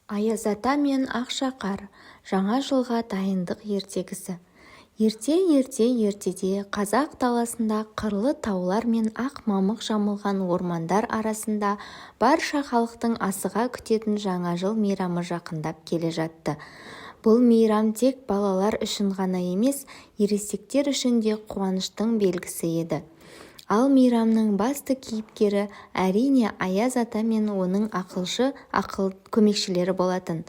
Аяз ата мен Ақшақар жаңа жылға дайындық ертегісі. Ертеде қазақ даласында қырлы таулар мен ақ мамық жамылған ормандар арасында барша халықтың асыға күтетін жаңа жыл мейрамы жақындап келе жатты. Бұл мейрам тек балалар үшін ғана емес, ересектер үшін де қуаныштың белгісі еді. Ал мейрамның басты кейіпкері әрине Аяз ата мен оның ақылшы көмекшілері болатын.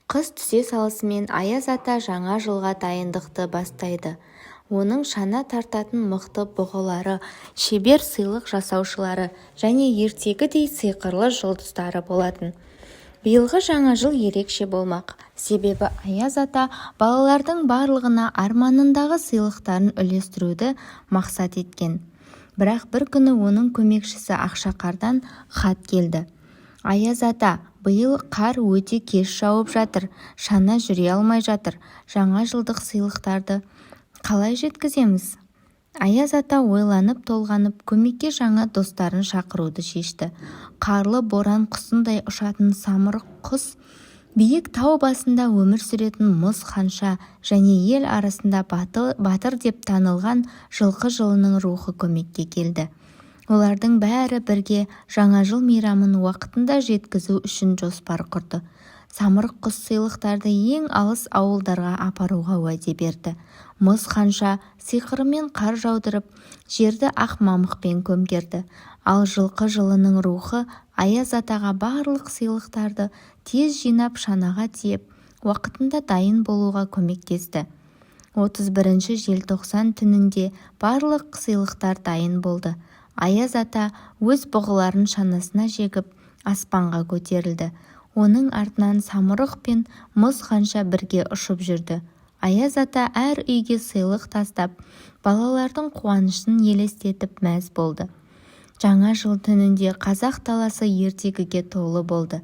Қыс түсе салысымен Аяз ата жаңа жылға дайындықты бастайды. Оның шана тартатын мықты бұғылары, шебер сыйлық жасаушылары және ертегідей сиқырлы жұлдыздары болатын. Биылғы жаңа жыл ерекше болмақ, себебі Аяз ата балалардың барлығына арманындағы сыйлықтарын үлестіруді мақсат еткен. Бірақ бір күні оның көмекшісі Ақшақардан хат келді. Аяз ата, биыл қар өте кеш жауып жатыр, шана жүре алмай жатыр. Жаңа жылдық сыйлықтарды қалай жеткіземіз? Аяз ата ойланып толғанып көмекке жаңа достарын шақыруды шешті. Қарлы боран құсындай ұшатын самұрық құс, биік тау басында өмір сүретін мұз ханша және ел арасында батыр деп танылған жылқы жылының рухы көмекке келді. Олардың бәрі бірге жаңа жыл мейрамын уақытында жеткізу үшін жоспар құрды. Самұрық құс сыйлықтарды ең алыс ауылдарға апаруға уәде берді. Мұз ханша сиқырымен қар жаудырып, жерді ақ мамықпен көмкерді. Ал жылқы жылының рухы Аяз атаға барлық сыйлықтарды тез жинап шанаға тиеп, уақытында дайын болуға көмектесті. 31 желтоқсан түнінде барлық сыйлықтар дайын болды. Аяз ата өз бұғыларын шанасына жегіп, аспанға көтерілді. Оның артынан самұрық пен мұз ханша бірге ұшып жүрді. Аяз ата әр үйге сыйлық тастап, балалардың қуанышын елестетіп мәз болды. Жаңа жыл түнінде қазақ даласы ертегіге толы болды.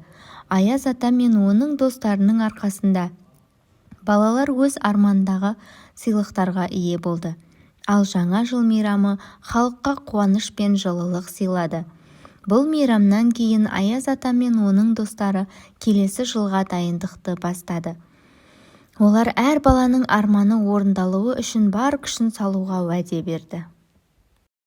Аяз ата мен оның достарының арқасында балалар өз армандағы сыйлықтарға ие болды. Ал жаңа жыл мейрамы халыққа қуаныш пен жылылық сыйлады. Бұл мейрамнан кейін Аяз ата мен оның достары келесі жылға дайындықты бастады. Олар әр баланың арманы орындалуы үшін бар күшін салуға уәде берді.